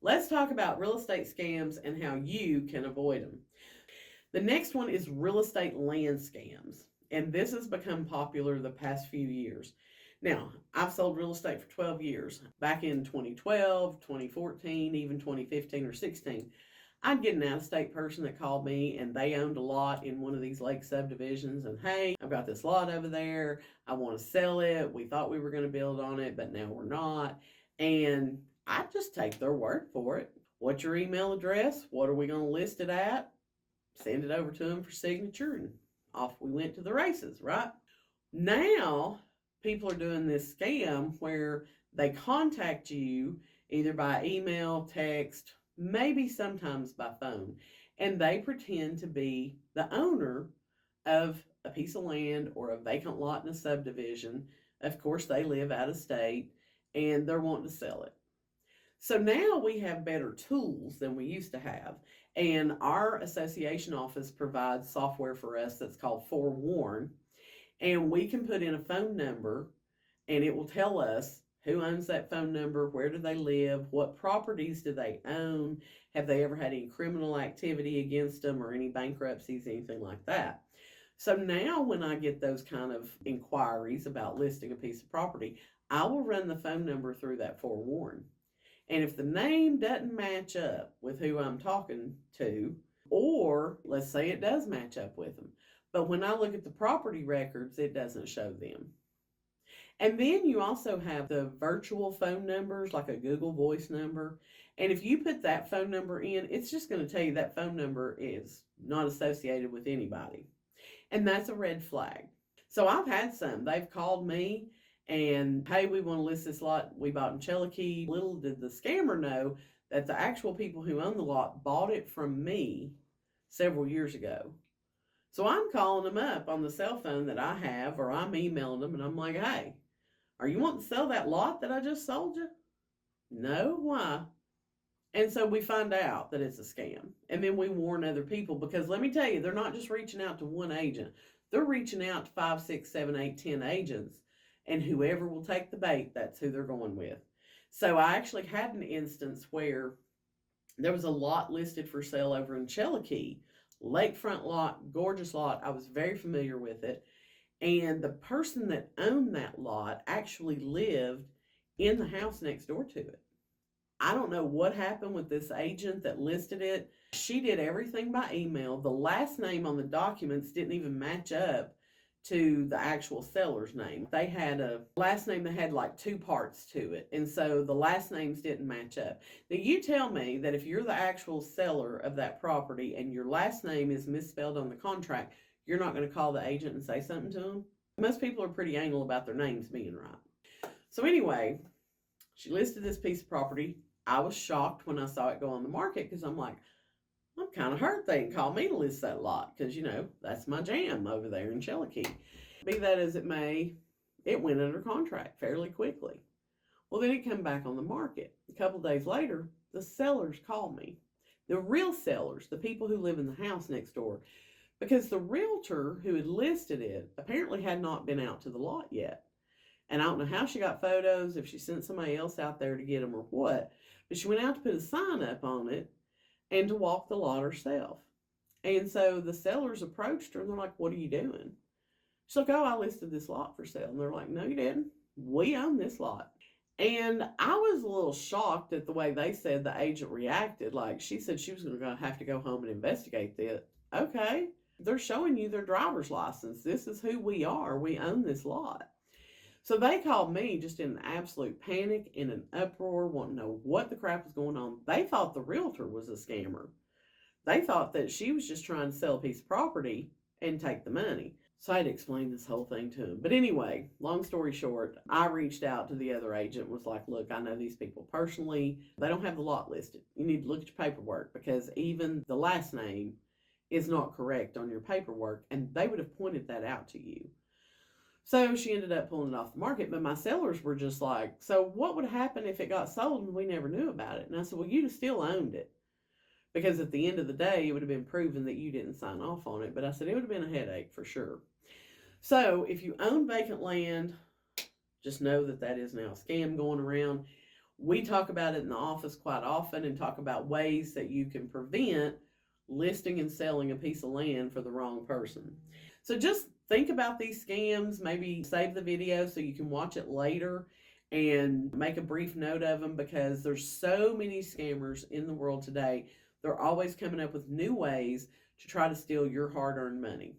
Let's talk about real estate scams and how you can avoid them. The next one is real estate land scams. And this has become popular the past few years. Now, I've sold real estate for 12 years. Back in 2012, 2014, even 2015 or 16, I'd get an out of state person that called me and they owned a lot in one of these lake subdivisions. And hey, I've got this lot over there. I want to sell it. We thought we were going to build on it, but now we're not. And I'd just take their word for it. What's your email address? What are we going to list it at? Send it over to them for signature, and off we went to the races, right? Now, people are doing this scam where they contact you either by email, text, maybe sometimes by phone, and they pretend to be the owner of a piece of land or a vacant lot in a subdivision. Of course, they live out of state and they're wanting to sell it. So now we have better tools than we used to have. And our association office provides software for us that's called Forewarn. And we can put in a phone number and it will tell us who owns that phone number, where do they live, what properties do they own, have they ever had any criminal activity against them or any bankruptcies, anything like that. So now when I get those kind of inquiries about listing a piece of property, I will run the phone number through that Forewarn. And if the name doesn't match up with who I'm talking to, or let's say it does match up with them, but when I look at the property records, it doesn't show them. And then you also have the virtual phone numbers, like a Google Voice number. And if you put that phone number in, it's just going to tell you that phone number is not associated with anybody. And that's a red flag. So I've had some. They've called me and, hey, we want to list this lot we bought in Chelaque. Little did the scammer know that the actual people who own the lot bought it from me several years ago. So I'm calling them up on the cell phone that I have, or I'm emailing them, and I'm like, hey, are you wanting to sell that lot that I just sold you? No, why? And so we find out that it's a scam. And then we warn other people, because let me tell you, they're not just reaching out to one agent. They're reaching out to 5, 6, 7, 8, 10 agents. And whoever will take the bait, that's who they're going with. So I actually had an instance where there was a lot listed for sale over in Chelaque, lakefront lot, gorgeous lot. I was very familiar with it. And the person that owned that lot actually lived in the house next door to it. I don't know what happened with this agent that listed it. She did everything by email. The last name on the documents didn't even match up to the actual seller's name. They had a last name that had like 2 parts to it. And so the last names didn't match up. Now you tell me that if you're the actual seller of that property and your last name is misspelled on the contract, you're not going to call the agent and say something to them? Most people are pretty anal about their names being right. So anyway, she listed this piece of property. I was shocked when I saw it go on the market because I'm like, I'm kind of hurt they didn't call me to list that lot because, that's my jam over there in Chelaque. Be that as it may, it went under contract fairly quickly. Well, then it came back on the market. A couple of days later, the sellers called me. The real sellers, the people who live in the house next door, because the realtor who had listed it apparently had not been out to the lot yet. And I don't know how she got photos, if she sent somebody else out there to get them or what, but she went out to put a sign up on it and to walk the lot herself. And so the sellers approached her and they're like, what are you doing? She's like, oh, I listed this lot for sale. And they're like, no, you didn't. We own this lot. And I was a little shocked at the way they said the agent reacted. Like, she said she was going to have to go home and investigate that. Okay, they're showing you their driver's license. This is who we are. We own this lot. So they called me just in an absolute panic, in an uproar, wanting to know what the crap was going on. They thought the realtor was a scammer. They thought that she was just trying to sell a piece of property and take the money. So I had to explain this whole thing to them. But anyway, long story short, I reached out to the other agent, was like, look, I know these people personally. They don't have the lot listed. You need to look at your paperwork because even the last name is not correct on your paperwork. And they would have pointed that out to you. So she ended up pulling it off the market, but my sellers were just like, so what would happen if it got sold and we never knew about it? And I said, well, you'd have still owned it. Because at the end of the day, it would have been proven that you didn't sign off on it. But I said, it would have been a headache for sure. So if you own vacant land, just know that that is now a scam going around. We talk about it in the office quite often and talk about ways that you can prevent listing and selling a piece of land for the wrong person. So just think about these scams, maybe save the video so you can watch it later and make a brief note of them, because there's so many scammers in the world today. They're always coming up with new ways to try to steal your hard-earned money.